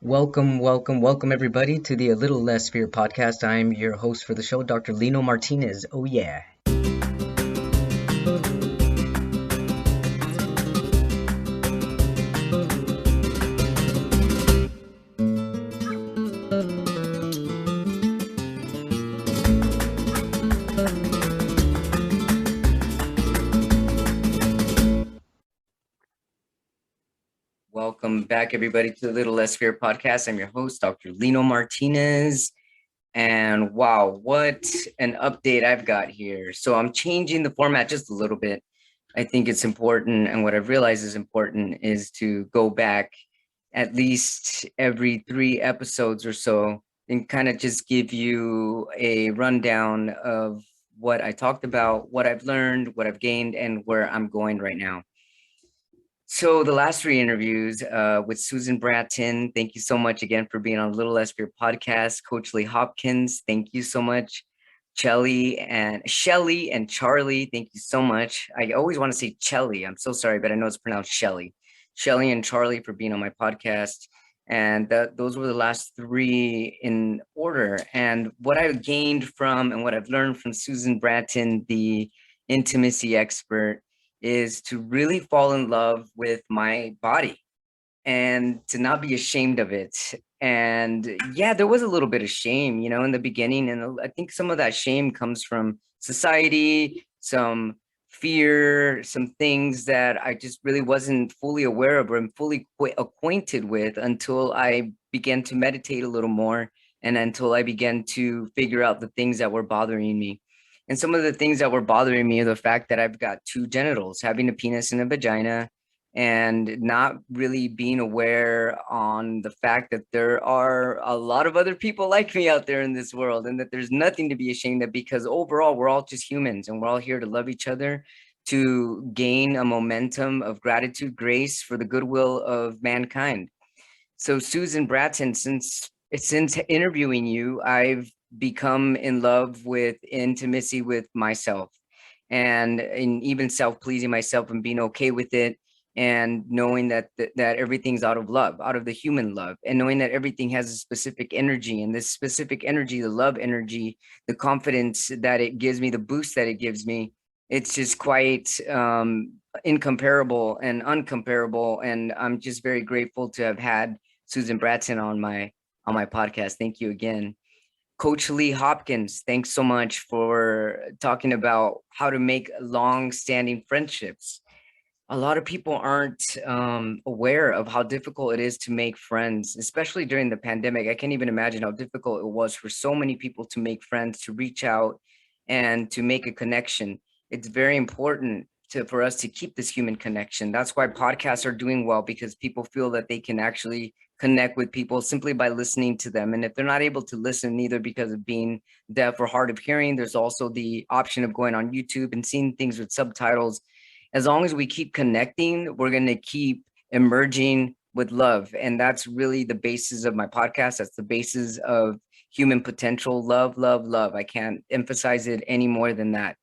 Welcome, everybody, to the A Little Less Fear podcast. I'm your host for the show, Dr. Lino Martinez. Oh, yeah. Welcome back, everybody, to the Little Less Fear podcast. I'm your host, Dr. Lino Martinez. And wow, what an update I've got here. So I'm changing the format just a little bit. I think it's important. And what I've realized is important is to go back at least every 3 episodes or so and kind of just give you a rundown of what I talked about, what I've learned, what I've gained, and where I'm going right now. So the last 3 interviews with Susan Bratton, thank you so much again for being on Little Less Fear podcast. Coach Lee Hopkins, thank you so much. Shelly and Charlie, thank you so much. I always want to say Chelly. I'm so sorry, but I know it's pronounced Shelly. Shelly and Charlie for being on my podcast. And those were the last 3 in order. And what I've gained from and what I've learned from Susan Bratton, the intimacy expert, is to really fall in love with my body and to not be ashamed of it. And yeah, there was a little bit of shame, in the beginning. And I think some of that shame comes from society, some fear, some things that I just really wasn't fully aware of or fully acquainted with until I began to meditate a little more and until I began to figure out the things that were bothering me. And some of the things that were bothering me are the fact that I've got 2 genitals, having a penis and a vagina, and not really being aware on the fact that there are a lot of other people like me out there in this world, and that there's nothing to be ashamed of, because overall we're all just humans and we're all here to love each other, to gain a momentum of gratitude, grace for the goodwill of mankind. So Susan Bratton, since interviewing you, I've become in love with intimacy with myself, and even self-pleasing myself and being okay with it, and knowing that everything's out of love, out of the human love, and knowing that everything has a specific energy, and this specific energy, the love energy, the confidence that it gives me, the boost that it gives me, it's just quite incomparable and uncomparable. And I'm just very grateful to have had Susan Bratton on my podcast. Thank you again. Coach Lee Hopkins, thanks so much for talking about how to make long-standing friendships. A lot of people aren't aware of how difficult it is to make friends, especially during the pandemic. I can't even imagine how difficult it was for so many people to make friends, to reach out and to make a connection. It's very important for us to keep this human connection. That's why podcasts are doing well, because people feel that they can actually connect with people simply by listening to them. And if they're not able to listen, either because of being deaf or hard of hearing, there's also the option of going on YouTube and seeing things with subtitles. As long as we keep connecting, we're going to keep emerging with love. And that's really the basis of my podcast. That's the basis of human potential. Love, love, love. I can't emphasize it any more than that.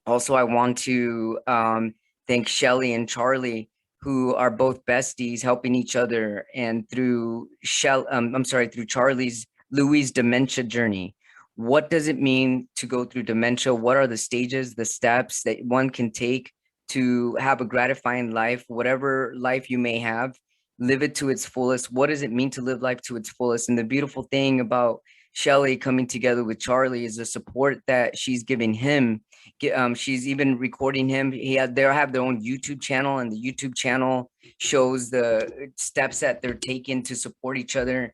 Also, I want to thank Shelly and Charlie, who are both besties, helping each other. And through through Charlie's Louis' dementia journey, what does it mean to go through dementia? What are the stages, the steps that one can take to have a gratifying life, whatever life you may have? Live it to its fullest. What does it mean to live life to its fullest? And the beautiful thing about Shelly coming together with Charlie is the support that she's giving him. She's even recording him. They have their own YouTube channel, and the YouTube channel shows the steps that they're taking to support each other.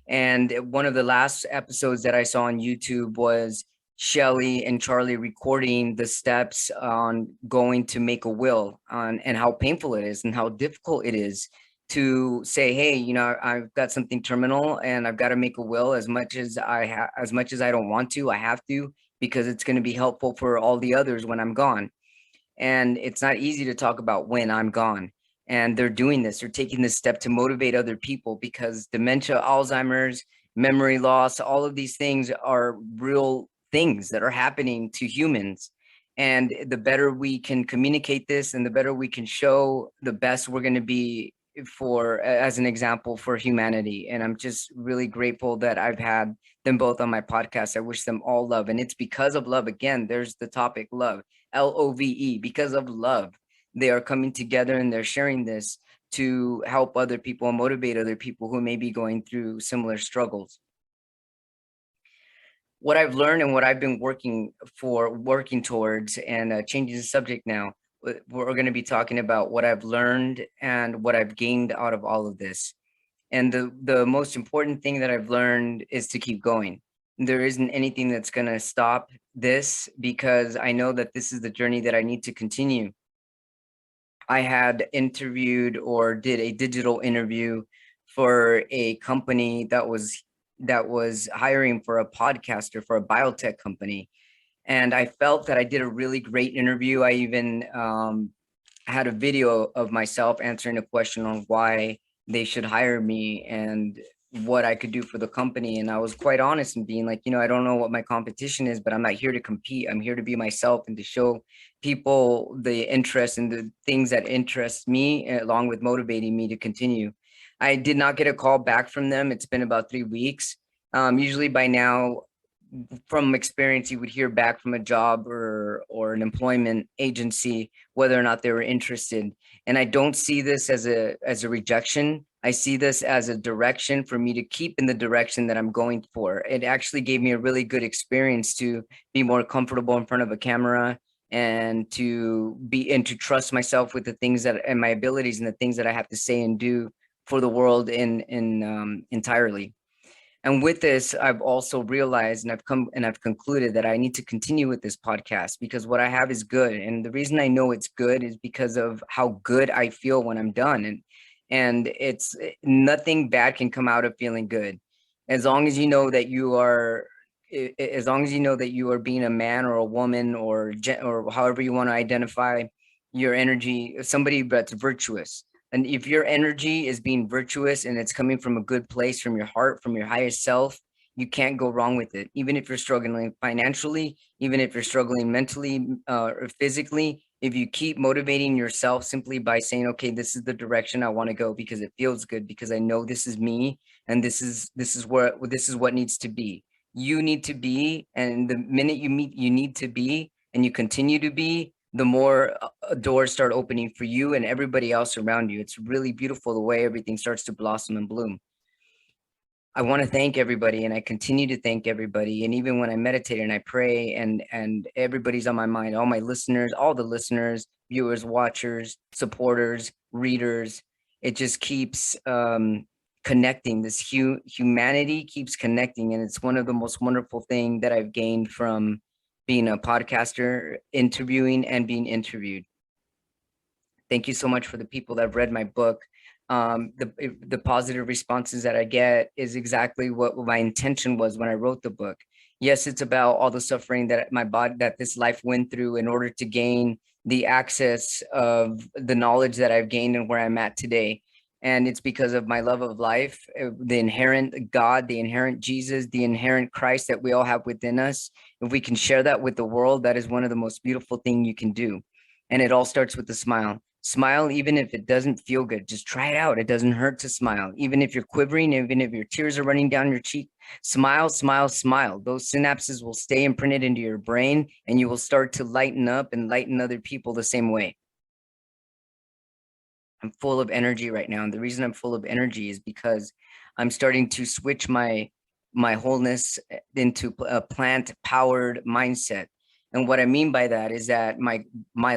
And one of the last episodes that I saw on YouTube was Shelly and Charlie recording the steps on going to make a will, and how painful it is and how difficult it is to say, hey, I've got something terminal and I've got to make a will. As much as I don't want to, I have to, because it's going to be helpful for all the others when I'm gone. And it's not easy to talk about when I'm gone. And they're doing this. They're taking this step to motivate other people, because dementia, Alzheimer's, memory loss, all of these things are real things that are happening to humans. And the better we can communicate this, and the better we can show, the best we're going to be for as an example for humanity. And I'm just really grateful that I've had them both on my podcast. I wish them all love. And it's because of love. Again, there's the topic love, LOVE, because of love. They are coming together and they're sharing this to help other people and motivate other people who may be going through similar struggles. What I've learned and what I've been working towards, and changing the subject now, we're going to be talking about what I've learned and what I've gained out of all of this. And the most important thing that I've learned is to keep going. There isn't anything that's going to stop this, because I know that this is the journey that I need to continue. I had interviewed or did a digital interview for a company that was hiring for a podcaster for a biotech company. And I felt that I did a really great interview. I even had a video of myself answering a question on why they should hire me and what I could do for the company. And I was quite honest in being like, I don't know what my competition is, but I'm not here to compete. I'm here to be myself and to show people the interest and the things that interest me, along with motivating me to continue. I did not get a call back from them. It's been about 3 weeks. Usually by now, from experience, you would hear back from a job or an employment agency whether or not they were interested. And I don't see this as a rejection. I see this as a direction for me to keep in the direction that I'm going for. It actually gave me a really good experience to be more comfortable in front of a camera, and to trust myself with the things that and my abilities and the things that I have to say and do for the world in entirely. And with this, I've also realized and I've concluded that I need to continue with this podcast, because what I have is good. And the reason I know it's good is because of how good I feel when I'm done. And it's nothing bad can come out of feeling good. As long as you know that you are as long as you know that you are being a man or a woman, or however you want to identify your energy, somebody that's virtuous. And if your energy is being virtuous and it's coming from a good place, from your heart, from your highest self, you can't go wrong with it. Even if you're struggling financially, even if you're struggling mentally, or physically, if you keep motivating yourself simply by saying, okay, this is the direction I want to go because it feels good, because I know this is me, and this is what needs to be. You need to be, and the minute you need to be, and you continue to be, the more doors start opening for you and everybody else around you. It's really beautiful the way everything starts to blossom and bloom. I want to thank everybody, and I continue to thank everybody. And even when I meditate and I pray, and everybody's on my mind, all my listeners, all the listeners, viewers, watchers, supporters, readers, it just keeps connecting. This humanity keeps connecting, and it's one of the most wonderful thing that I've gained from being a podcaster, interviewing, and being interviewed. Thank you so much for the people that have read my book. The positive responses that I get is exactly what my intention was when I wrote the book. Yes, it's about all the suffering that this life went through in order to gain the access of the knowledge that I've gained and where I'm at today. And it's because of my love of life, the inherent God, the inherent Jesus, the inherent Christ that we all have within us. If we can share that with the world, that is one of the most beautiful things you can do. And it all starts with a smile. Smile, even if it doesn't feel good. Just try it out. It doesn't hurt to smile. Even if you're quivering, even if your tears are running down your cheek, smile, smile, smile. Those synapses will stay imprinted into your brain, and you will start to lighten up and lighten other people the same way. I'm full of energy right now. And the reason I'm full of energy is because I'm starting to switch my wholeness into a plant-powered mindset. And what I mean by that is that my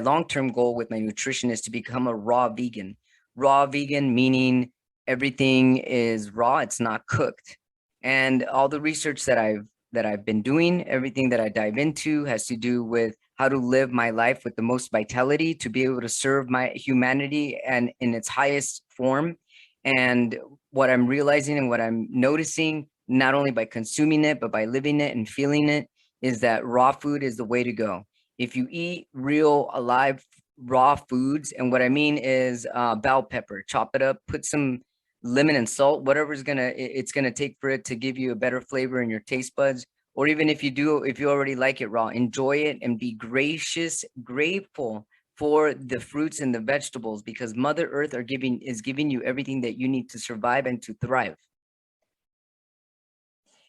long-term goal with my nutrition is to become a raw vegan. Raw vegan meaning everything is raw, it's not cooked. And all the research that I've been doing, everything that I dive into has to do with how to live my life with the most vitality, to be able to serve my humanity and in its highest form. And what I'm realizing and what I'm noticing, not only by consuming it, but by living it and feeling it, is that raw food is the way to go. If you eat real, alive, raw foods, and what I mean is bell pepper, chop it up, put some lemon and salt, whatever's it's gonna take for it to give you a better flavor in your taste buds. Or even if you already like it raw, enjoy it and be grateful for the fruits and the vegetables, because Mother Earth is giving you everything that you need to survive and to thrive.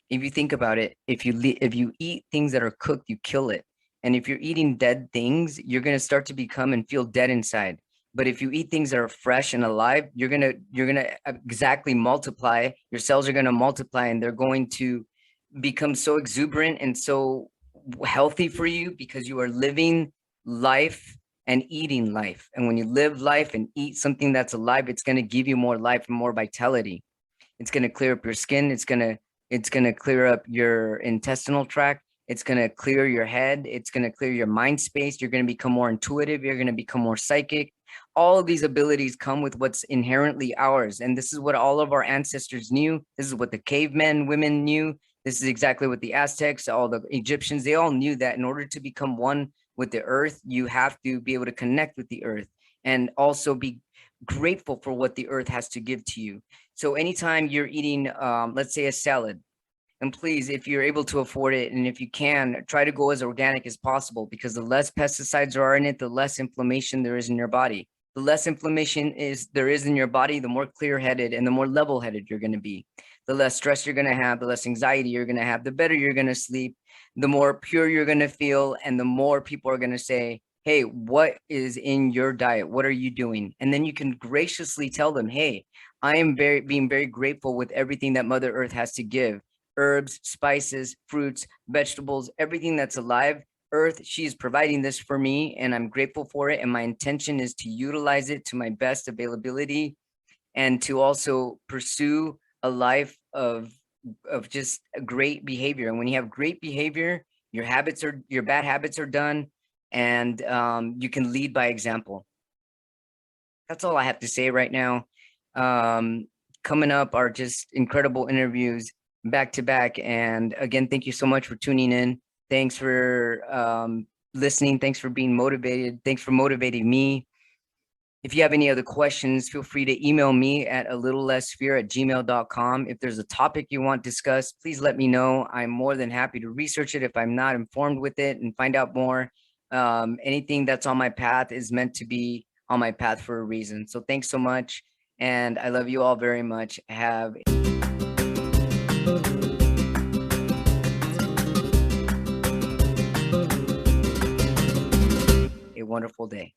If you think about it, if you eat things that are cooked, you kill it. And if you're eating dead things, you're gonna start to become and feel dead inside. But if you eat things that are fresh and alive, you're gonna exactly multiply. Your cells are gonna multiply, and they're going to become so exuberant and so healthy for you, because you are living life and eating life. And when you live life and eat something that's alive, it's going to give you more life and more vitality. It's going to clear up your skin. It's going to clear up your intestinal tract. It's going to clear your head. It's going to clear your mind space. You're going to become more intuitive. You're going to become more psychic. All of these abilities come with what's inherently ours. And this is what all of our ancestors knew. This is what the cavemen women knew. This is exactly what the Aztecs, all the Egyptians, they all knew that in order to become one with the earth, you have to be able to connect with the earth and also be grateful for what the earth has to give to you. So anytime you're eating, let's say a salad, and please, if you're able to afford it, and if you can, try to go as organic as possible, because the less pesticides are in it, the less inflammation there is in your body. The less inflammation there is in your body, the more clear-headed and the more level-headed you're going to be. The less stress you're going to have, the less anxiety you're going to have, the better you're going to sleep, the more pure you're going to feel, and the more people are going to say, hey, what is in your diet? What are you doing? And then you can graciously tell them, hey, I am being very grateful with everything that Mother Earth has to give. Herbs, spices, fruits, vegetables, everything that's alive. Earth, she is providing this for me, and I'm grateful for it. And my intention is to utilize it to my best availability, and to also pursue a life of just great behavior. And when you have great behavior, your bad habits are done, and you can lead by example. That's all I have to say right now. Coming up are just incredible interviews back to back. And again, thank you so much for tuning in. Thanks for listening. Thanks for being motivated. Thanks for motivating me. If you have any other questions, feel free to email me at alittlessfear@gmail.com. If there's a topic you want discussed, please let me know. I'm more than happy to research it if I'm not informed with it and find out more. Anything that's on my path is meant to be on my path for a reason. So thanks so much. And I love you all very much. Have a wonderful day.